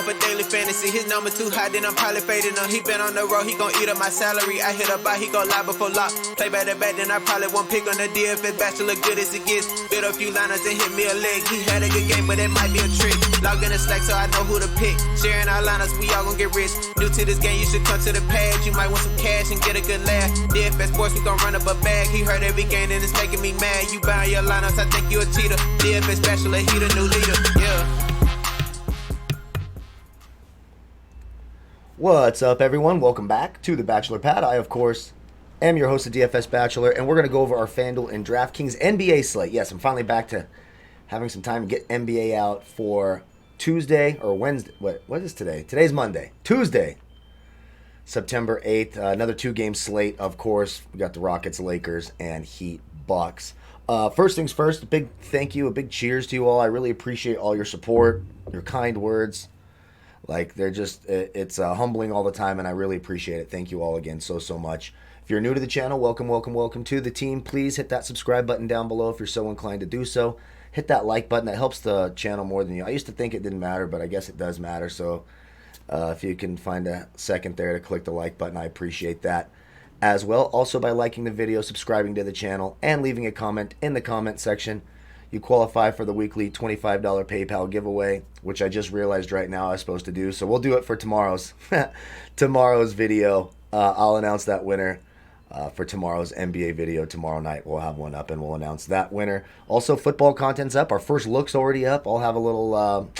for daily fantasy. His number too high, then I'm probably fading him. He been on the road, he gon' eat up my salary. I hit up by, he gon' lie before lock. Play back to back, then I probably won't pick on the DFS bachelor, good as it gets. Build a few liners and hit me a leg. He had a good game, but it might be a trick. Log in the Slack so I know who to pick. Sharing our liners, we all gon' get rich. New to this game, you should come to the pad. You might want some cash and get a good laugh. DFS sports, we gon' run up a bag. He heard every game and it's making me mad. You buying your lineups, I think you a cheater. DFS bachelor, he the new leader. Yeah. What's up, everyone? Welcome back to the Bachelor Pad. I, of course, am your host of DFS Bachelor, and we're going to go over our Fanduel and Draftkings NBA slate. Yes, I'm finally back to having some time to get NBA out for Tuesday or Wednesday. What is today? Today's Monday. Tuesday, September 8th. Another two-game slate, of course. We got the Rockets, Lakers, and Heat, Bucks. First things first, a big thank you, a big cheers to you all. I really appreciate all your support, your kind words. Like, they're just, it's humbling all the time, and I really appreciate it. Thank you all again so much. If you're new to the channel, welcome to the team. Please hit that subscribe button down below if you're so inclined to do so. Hit that like button. That helps the channel more than you. I used to think it didn't matter, but I guess it does matter. So if you can find a second there to click the like button, I appreciate that as well. Also, by liking the video, subscribing to the channel, and leaving a comment in the comment section, you qualify for the weekly $25 PayPal giveaway, which I just realized right now I was supposed to do. So we'll do it for tomorrow's video. I'll announce that winner for tomorrow's NBA video tomorrow night. We'll have one up and we'll announce that winner. Also, football content's up. Our first look's already up. I'll have a little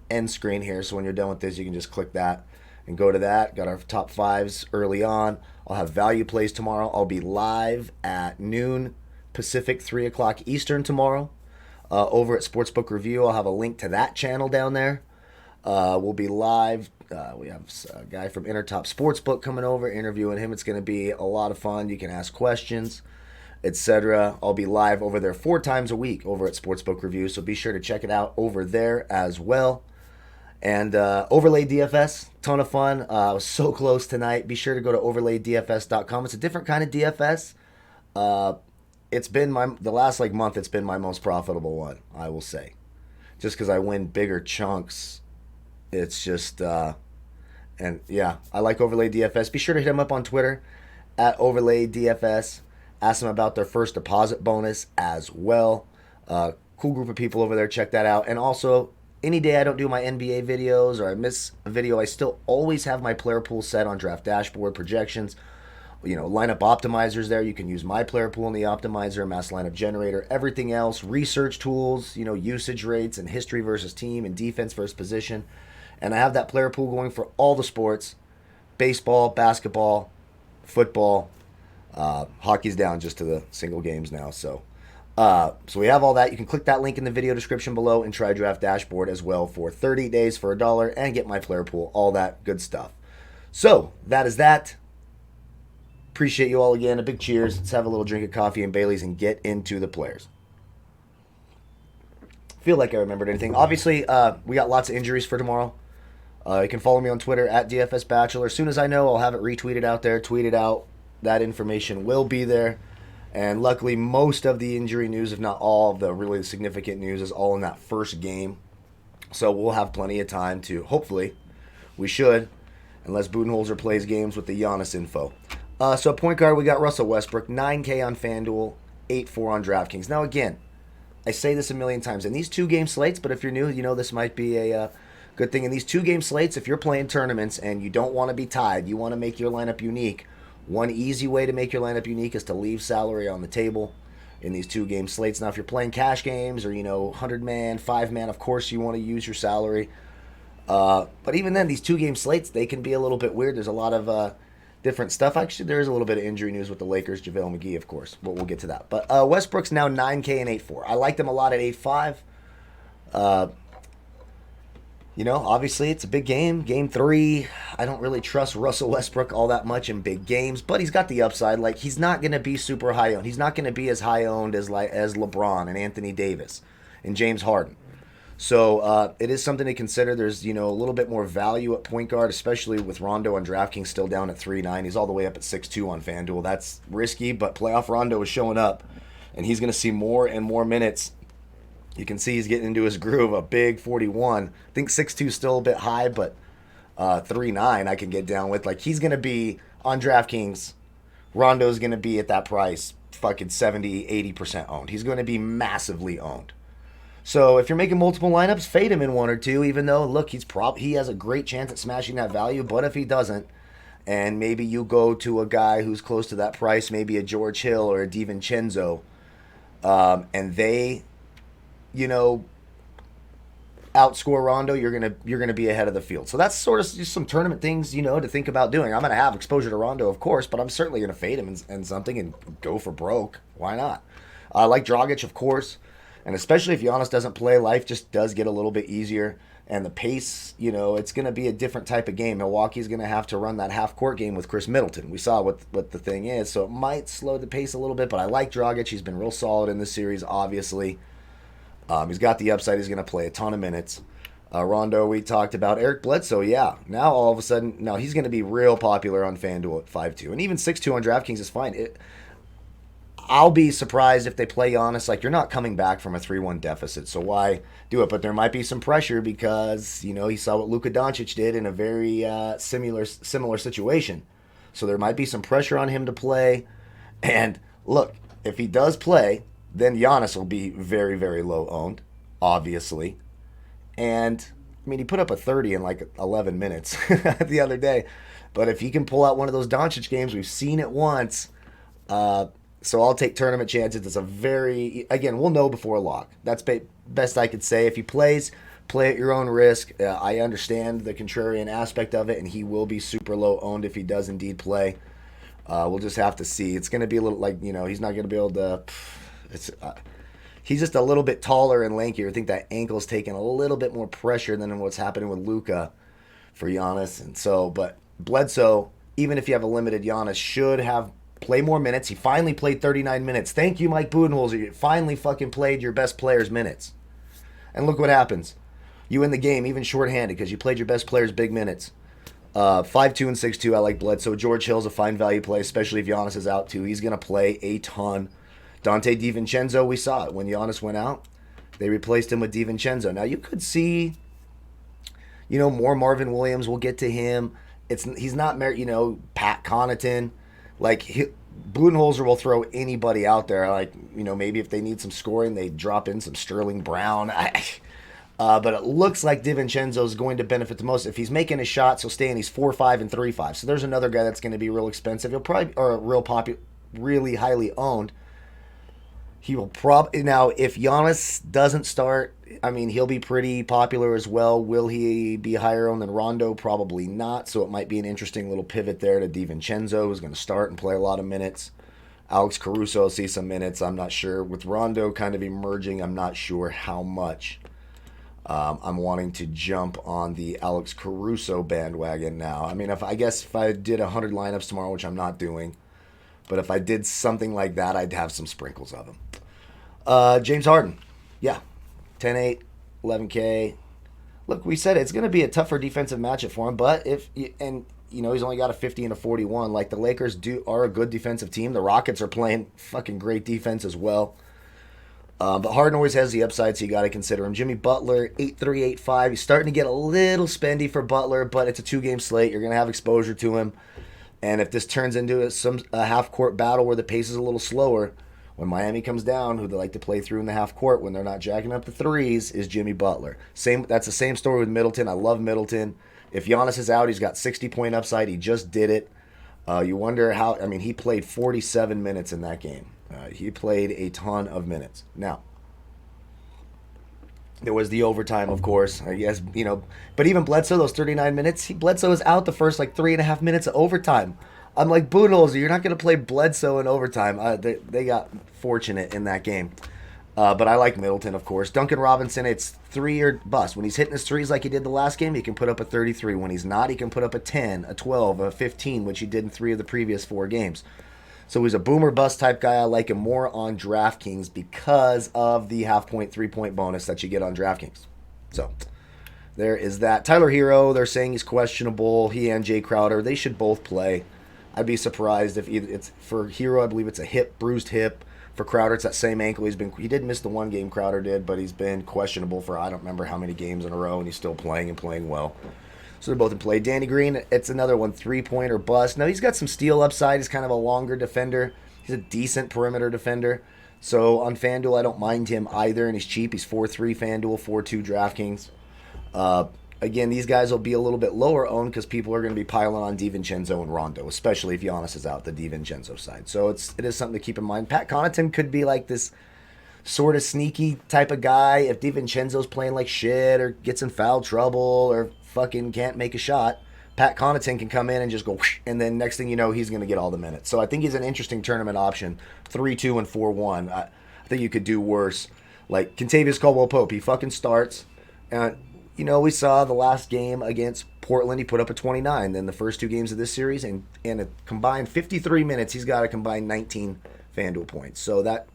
end screen here, so when you're done with this, you can just click that and go to that. Got our top fives early on. I'll have value plays tomorrow. I'll be live at noon Pacific, 3 o'clock Eastern tomorrow. Over at Sportsbook Review. I'll have a link to that channel down there. We'll be live. We have a guy from Intertop Sportsbook coming over, interviewing him. It's going to be a lot of fun. You can ask questions, etc. I'll be live over there 4 times a week over at Sportsbook Review, so be sure to check it out over there as well. And Overlay DFS, ton of fun. I was so close tonight. Be sure to go to overlaydfs.com. It's a different kind of DFS. It's been the last month, it's been my most profitable one, I will say. Just because I win bigger chunks. It's just, and yeah, I like Overlay DFS. Be sure to hit them up on Twitter at Overlay DFS. Ask them about their first deposit bonus as well. Cool group of people over there. Check that out. And also, any day I don't do my NBA videos or I miss a video, I still always have my player pool set on Draft Dashboard projections. You know, lineup optimizers there. You can use my player pool in the optimizer, mass lineup generator, everything else, research tools, you know, usage rates and history versus team and defense versus position. And I have that player pool going for all the sports, baseball, basketball, football, hockey's down just to the single games now. So we have all that. You can click that link in the video description below and try Draft Dashboard as well for 30 days for $1 and get my player pool, all that good stuff. So that is that. Appreciate you all again. A big cheers. Let's have a little drink of coffee and Bailey's and get into the players. Feel like I remembered anything. Obviously, we got lots of injuries for tomorrow. You can follow me on Twitter at DFS Bachelor. As soon as I know, I'll have it retweeted out there, tweeted out. That information will be there. And luckily, most of the injury news, if not all of the really significant news, is all in that first game. So we'll have plenty of time to, hopefully, we should, unless Budenholzer plays games with the Giannis info. So at point guard, we got Russell Westbrook, 9K on Fanduel, 8-4 on DraftKings. Now, again, I say this a million times. In these two-game slates, but if you're new, you know this might be a good thing. In these two-game slates, if you're playing tournaments and you don't want to be tied, you want to make your lineup unique, one easy way to make your lineup unique is to leave salary on the table in these two-game slates. Now, if you're playing cash games or, 100-man, 5-man, of course you want to use your salary. But even then, these two-game slates, they can be a little bit weird. There's a lot of different stuff. Actually, there is a little bit of injury news with the Lakers, JaVale McGee, of course, but we'll get to that. But Westbrook's now 9K and 8-4. I like them a lot at 8-5. Obviously it's a big game. Game 3, I don't really trust Russell Westbrook all that much in big games, but he's got the upside. Like, he's not going to be super high owned. He's not going to be as high owned as LeBron and Anthony Davis and James Harden. So it is something to consider. There's, a little bit more value at point guard, especially with Rondo on DraftKings still down at 3.9. He's all the way up at 6.2 on FanDuel. That's risky, but playoff Rondo is showing up, and he's going to see more and more minutes. You can see he's getting into his groove, a big 41. I think 6.2 is still a bit high, but 3.9 I can get down with. Like, he's going to be on DraftKings. Rondo's going to be at that price, fucking 70-80% owned. He's going to be massively owned. So if you're making multiple lineups, fade him in one or two, even though, look, he has a great chance at smashing that value. But if he doesn't, and maybe you go to a guy who's close to that price, maybe a George Hill or a DiVincenzo, and they, you know, outscore Rondo, you're gonna be ahead of the field. So that's sort of just some tournament things, you know, to think about doing. I'm gonna have exposure to Rondo, of course, but I'm certainly gonna fade him in something and go for broke. Why not? I like Dragic, of course, and especially if Giannis doesn't play, life just does get a little bit easier. And the pace, you know, it's going to be a different type of game. Milwaukee's going to have to run that half-court game with Chris Middleton. We saw what the thing is, so it might slow the pace a little bit, but I like Dragic. He's been real solid in this series, obviously. He's got the upside. He's going to play a ton of minutes. Rondo, we talked about. Eric Bledsoe, yeah. Now, all of a sudden, now he's going to be real popular on FanDuel at 5-2. And even 6-2 on DraftKings is fine. I'll be surprised if they play Giannis. Like, you're not coming back from a 3-1 deficit, so why do it? But there might be some pressure because, you know, he saw what Luka Doncic did in a very similar situation. So there might be some pressure on him to play. And look, if he does play, then Giannis will be very, very low owned, obviously. And, I mean, he put up a 30 in like 11 minutes the other day. But if he can pull out one of those Doncic games, we've seen it once, so I'll take tournament chances. It's a very, again, we'll know before lock. That's best I could say. If he plays, play at your own risk. I understand the contrarian aspect of it, and he will be super low owned if he does indeed play. We'll just have to see. It's going to be a little like, you know, he's not going to be able to. He's just a little bit taller and lankier. I think that ankle's taking a little bit more pressure than what's happening with Luka for Giannis. And so, but Bledsoe, even if you have a limited Giannis, should have play more minutes. He finally played 39 minutes. Thank you, Mike Budenholzer. You finally fucking played your best player's minutes. And look what happens. You win the game, even shorthanded, because you played your best player's big minutes. 5-2 and 6-2, I like Bledsoe. George Hill's a fine value play, especially if Giannis is out too. He's going to play a ton. Dante DiVincenzo, we saw it. When Giannis went out, they replaced him with DiVincenzo. Now, you could see, you know, more Marvin Williams. We'll get to him. He's not, you know, Pat Connaughton. Like, Budenholzer will throw anybody out there. Like, you know, maybe if they need some scoring, they drop in some Sterling Brown. But it looks like DiVincenzo is going to benefit the most. If he's making his shots, he'll stay in. He's 4-5 and 3-5. So there's another guy that's going to be real expensive. He'll probably, or real popular, really highly owned. He will probably, now if Giannis doesn't start, I mean, he'll be pretty popular as well. Will he be higher owned than Rondo? Probably not. So it might be an interesting little pivot there to DiVincenzo, who's going to start and play a lot of minutes. Alex Caruso will see some minutes. I'm not sure. With Rondo kind of emerging, I'm not sure how much. I'm wanting to jump on the Alex Caruso bandwagon now. I mean, if I did 100 lineups tomorrow, which I'm not doing, but if I did something like that, I'd have some sprinkles of him. James Harden, yeah, 10-8, 11K. Look, we said it's going to be a tougher defensive matchup for him, but he's only got a 50 and a 41. Like, the Lakers are a good defensive team. The Rockets are playing fucking great defense as well. But Harden always has the upside, so you got to consider him. Jimmy Butler, 8-3, 8-5. He's starting to get a little spendy for Butler, but it's a 2-game slate. You're going to have exposure to him. And if this turns into a half-court battle where the pace is a little slower, when Miami comes down, who they like to play through in the half court when they're not jacking up the threes, is Jimmy Butler. That's the same story with Middleton. I love Middleton. If Giannis is out, he's got 60-point upside. He just did it. You wonder how. I mean, he played 47 minutes in that game. He played a ton of minutes. Now, there was the overtime, of course. I guess, you know, but even Bledsoe, those 39 minutes, Bledsoe was out the first like 3.5 minutes of overtime. I'm like, Budenholzer, you're not going to play Bledsoe in overtime. They got fortunate in that game. But I like Middleton, of course. Duncan Robinson, it's 3 or bust. When he's hitting his threes like he did the last game, he can put up a 33. When he's not, he can put up a 10, a 12, a 15, which he did in 3 of the previous 4 games. So he's a boomer bust type guy. I like him more on DraftKings because of the half-point, 3-point bonus that you get on DraftKings. So there is that. Tyler Hero, they're saying he's questionable. He and Jay Crowder, they should both play. I'd be surprised if either it's for Hero. I believe it's a bruised hip. For Crowder, it's that same ankle. He did miss the one game Crowder did, but he's been questionable for I don't remember how many games in a row, and he's still playing and playing well. So they're both in play. Danny Green, it's another one, 3-point or bust. No, he's got some steal upside. He's kind of a longer defender. He's a decent perimeter defender. So on FanDuel, I don't mind him either, and he's cheap. He's 4-3 FanDuel, 4-2 DraftKings. Again, these guys will be a little bit lower owned because people are going to be piling on DiVincenzo and Rondo, especially if Giannis is out, the DiVincenzo side. So it is something to keep in mind. Pat Connaughton could be like this sort of sneaky type of guy if DiVincenzo's playing like shit or gets in foul trouble or fucking can't make a shot. Pat Connaughton can come in and just go, whoosh, and then next thing you know, he's going to get all the minutes. So I think he's an interesting tournament option. 3-2 and 4-1. I think you could do worse. Like Kentavious Caldwell-Pope, he fucking starts. And, we saw the last game against Portland, he put up a 29. Then the first two games of this series, and a combined 53 minutes, he's got a combined 19 FanDuel points. So that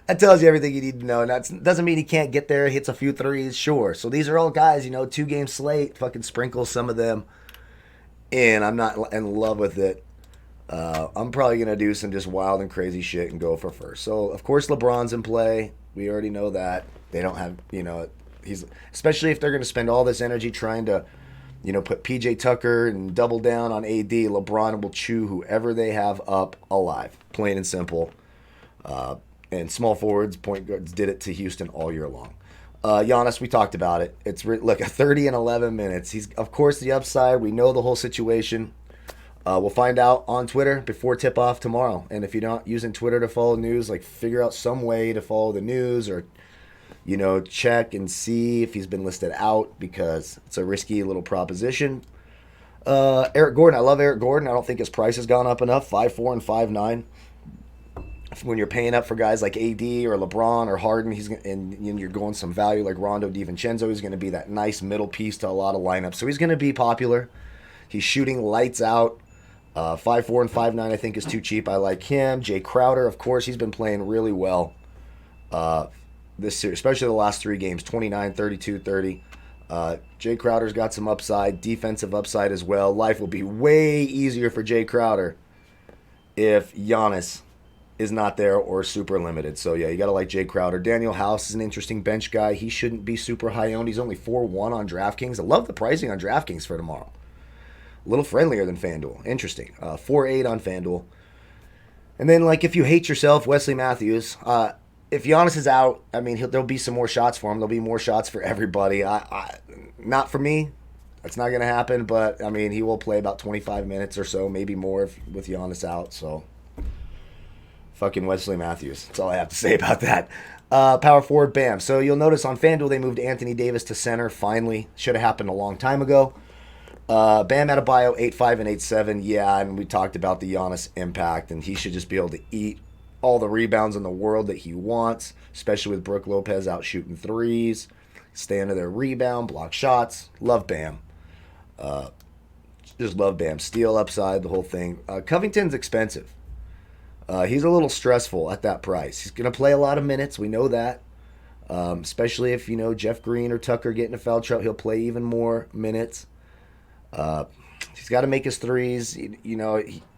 that tells you everything you need to know. And that doesn't mean he can't get there, hits a few threes, sure. So these are all guys, 2-game slate, fucking sprinkle some of them in. I'm not in love with it. I'm probably going to do some just wild and crazy shit and go for first. So, of course, LeBron's in play. We already know that. They don't have, he's especially if they're going to spend all this energy trying to, put PJ Tucker and double down on AD. LeBron will chew whoever they have up alive, plain and simple. And small forwards, point guards did it to Houston all year long. Giannis, we talked about it. Look, a 30 and 11 minutes. He's, of course, the upside. We know the whole situation. We'll find out on Twitter before tip-off tomorrow. And if you're not using Twitter to follow news, figure out some way to follow the news or, check and see if he's been listed out because it's a risky little proposition. Eric Gordon, I love Eric Gordon. I don't think his price has gone up enough, 5'4" and 5'9". When you're paying up for guys like AD or LeBron or Harden, and you're going some value like Rondo DiVincenzo, he's going to be that nice middle piece to a lot of lineups. So he's going to be popular. He's shooting lights out. 5'4" and 5'9", I think, is too cheap. I like him. Jay Crowder, of course, he's been playing really well this series, especially the last three games, 29, 32, 30. Jay Crowder's got some upside, defensive upside as well. Life will be way easier for Jay Crowder if Giannis is not there or super limited. So, yeah, you got to like Jay Crowder. Daniel House is an interesting bench guy. He shouldn't be super high owned. He's only 4-1 on DraftKings. I love the pricing on DraftKings for tomorrow. A little friendlier than FanDuel. Interesting. 4-8 on FanDuel. And then, if you hate yourself, Wesley Matthews. If Giannis is out, there'll be some more shots for him. There'll be more shots for everybody. Not for me. That's not going to happen. But, he will play about 25 minutes or so, maybe more with Giannis out. So, fucking Wesley Matthews. That's all I have to say about that. Power forward, Bam. So, you'll notice on FanDuel, they moved Anthony Davis to center, finally. Should have happened a long time ago. Bam Adebayo, 8'5" and 8'7". Yeah, and we talked about the Giannis impact, and he should just be able to eat all the rebounds in the world that he wants, especially with Brook Lopez out shooting threes, stay under their rebound, block shots. Love Bam. Just love Bam. Steal upside, the whole thing. Covington's expensive. He's a little stressful at that price. He's going to play a lot of minutes. We know that. Especially if, Jeff Green or Tucker get in a foul trouble, he'll play even more minutes. He's got to make his threes.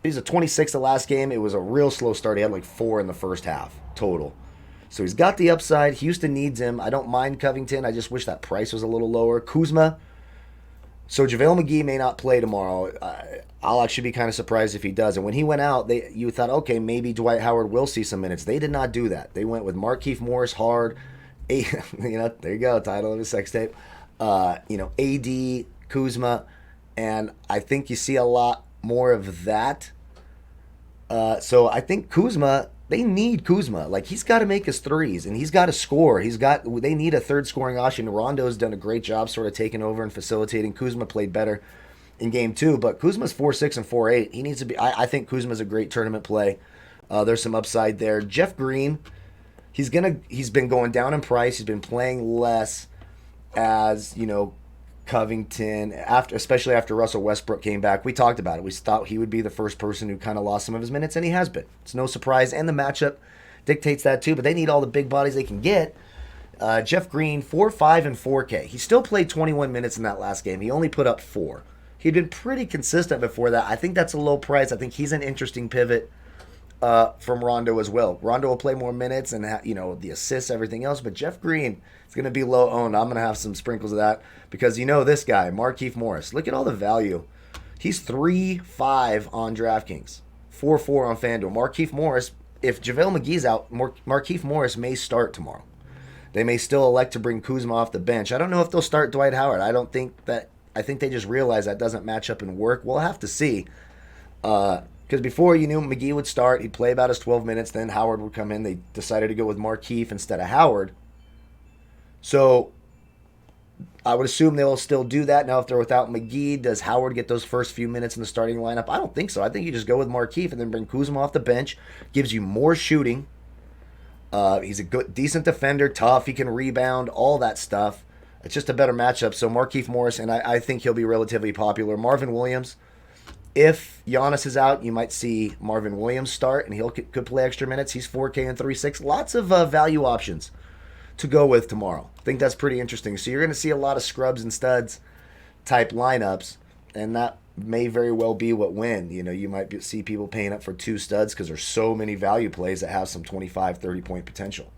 He's a 26 the last game. It was a real slow start. He had 4 in the first half total. So he's got the upside. Houston needs him. I don't mind Covington. I just wish that price was a little lower. Kuzma. So JaVale McGee may not play tomorrow. I'll actually be kind of surprised if he does. And when he went out, you thought, okay, maybe Dwight Howard will see some minutes. They did not do that. They went with Markieff Morris, Hard. There you go, title of his sex tape. AD, Kuzma. And I think you see a lot more of that. So I think Kuzma, they need Kuzma. He's got to make his threes, and he's got to score. They need a third scoring option. Rondo's done a great job sort of taking over and facilitating. Kuzma played better in game 2, but Kuzma's 4'6" and 4'8". He needs to be. I think Kuzma's a great tournament play. There's some upside there. Jeff Green, he's been going down in price. He's been playing less as Covington, especially after Russell Westbrook came back. We talked about it. We thought he would be the first person who kind of lost some of his minutes, and he has been. It's no surprise, and the matchup dictates that too, but they need all the big bodies they can get. Jeff Green, 4.5 and 4K. He still played 21 minutes in that last game. He only put up 4. He'd been pretty consistent before that. I think that's a low price. I think he's an interesting pivot. from Rondo as well. Rondo will play more minutes and the assists, everything else. But Jeff Green is going to be low owned. I'm going to have some sprinkles of that because this guy, Markieff Morris. Look at all the value. He's 3-5 on DraftKings, 4-4 on Fanduel. Markieff Morris. If JaVale McGee's out, Markieff Morris may start tomorrow. They may still elect to bring Kuzma off the bench. I don't know if they'll start Dwight Howard. I think they just realize that doesn't match up and work. We'll have to see. Because before you knew McGee would start, he'd play about his 12 minutes, then Howard would come in. They decided to go with Markieff instead of Howard. So I would assume they'll still do that. Now, if they're without McGee, does Howard get those first few minutes in the starting lineup? I don't think so. I think you just go with Markieff and then bring Kuzma off the bench. Gives you more shooting. He's a good, decent defender, tough. He can rebound, all that stuff. It's just a better matchup. So Markieff Morris, and I think he'll be relatively popular. Marvin Williams. If Giannis is out, you might see Marvin Williams start, and he could play extra minutes. He's 4K and 3.6. Lots of value options to go with tomorrow. I think that's pretty interesting. So you're going to see a lot of scrubs and studs type lineups, and that may very well be what win. You might see people paying up for 2 studs because there's so many value plays that have some 25, 30-point potential.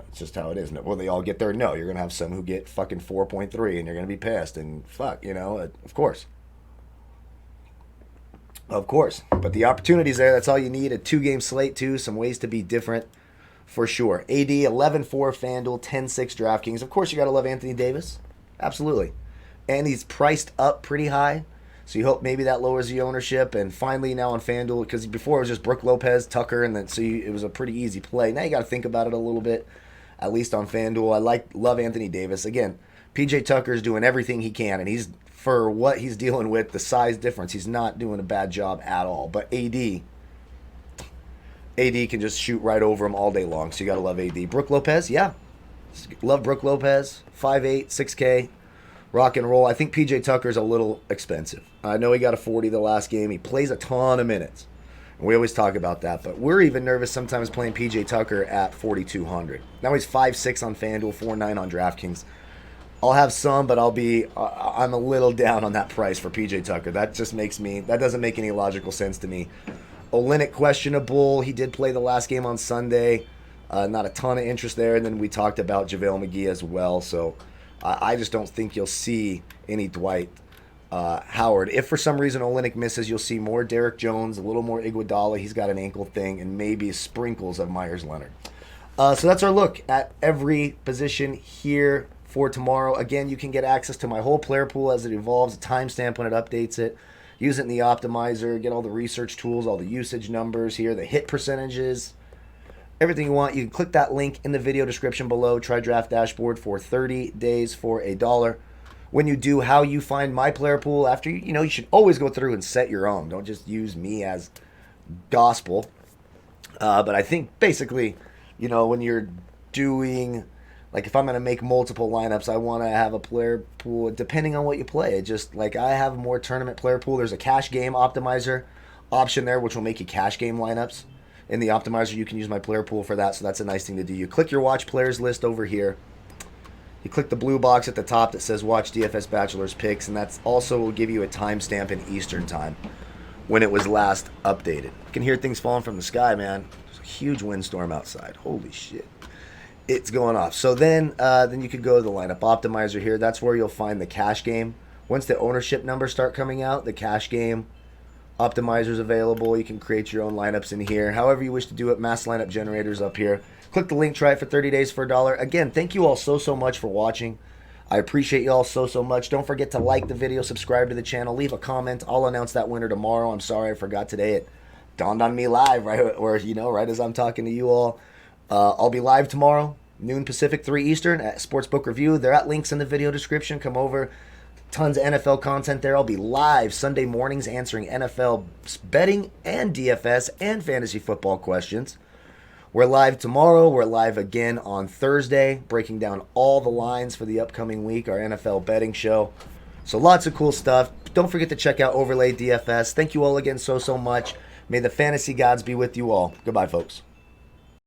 It's just how it is. Will they all get there? No. You're going to have some who get fucking 4.3, and you're going to be pissed, and of course. Of course. But the opportunity's there. That's all you need. A 2-game slate, too. Some ways to be different for sure. AD, 11-4 FanDuel, 10-6 DraftKings. Of course, you got to love Anthony Davis. Absolutely. And he's priced up pretty high. So you hope maybe that lowers the ownership. And finally now on FanDuel, because before it was just Brook Lopez, Tucker, and then it was a pretty easy play. Now you got to think about it a little bit, at least on FanDuel. Love Anthony Davis. Again, PJ Tucker's doing everything he can, and he's, for what he's dealing with, the size difference, he's not doing a bad job at all. But AD can just shoot right over him all day long, so you got to love AD. Brook Lopez, yeah. Love Brook Lopez, 5'8", 6K, rock and roll. I think PJ Tucker's a little expensive. I know he got a 40 the last game. He plays a ton of minutes. And we always talk about that, but we're even nervous sometimes playing PJ Tucker at 4,200. Now he's 5'6" on FanDuel, 4'9" on DraftKings. I'll have some, but I'm a little down on that price for PJ Tucker. That doesn't make any logical sense to me. Olynyk questionable. He did play the last game on Sunday. Not a ton of interest there. And then we talked about JaVale McGee as well. So I just don't think you'll see any Dwight Howard. If for some reason Olynyk misses, you'll see more Derek Jones, a little more Iguodala. He's got an ankle thing, and maybe sprinkles of Myers Leonard. So that's our look at every position here for tomorrow. Again, you can get access to my whole player pool as it evolves, a timestamp when it updates it. Use it in the optimizer, get all the research tools, all the usage numbers here, the hit percentages, everything you want. You can click that link in the video description below. Try Draft Dashboard for 30 days for $1. When you do, how you find my player pool after you should always go through and set your own. Don't just use me as gospel. But I think basically, when you're doing, like, if I'm going to make multiple lineups, I want to have a player pool depending on what you play. Just like I have more tournament player pool. There's a cash game optimizer option there, which will make you cash game lineups. In the optimizer, you can use my player pool for that, so that's a nice thing to do. You click your watch players list over here. You click the blue box at the top that says Watch DFS Bachelor's Picks, and that's also will give you a timestamp in Eastern time when it was last updated. You can hear things falling from the sky, man. There's a huge windstorm outside. Holy shit. It's going off. So then you could go to the lineup optimizer here. That's where you'll find the cash game. Once the ownership numbers start coming out, the cash game optimizer is available. You can create your own lineups in here. However you wish to do it, mass lineup generators up here. Click the link, try it for 30 days for $1. Again, thank you all so much for watching. I appreciate you all so much. Don't forget to like the video, subscribe to the channel, leave a comment. I'll announce that winner tomorrow. I'm sorry I forgot today. It dawned on me live, right as I'm talking to you all. I'll be live tomorrow, noon Pacific, 3 Eastern at Sportsbook Review. They're at links in the video description. Come over. Tons of NFL content there. I'll be live Sunday mornings answering NFL betting and DFS and fantasy football questions. We're live tomorrow. We're live again on Thursday, breaking down all the lines for the upcoming week, our NFL betting show. So lots of cool stuff. Don't forget to check out Overlay DFS. Thank you all again so much. May the fantasy gods be with you all. Goodbye, folks.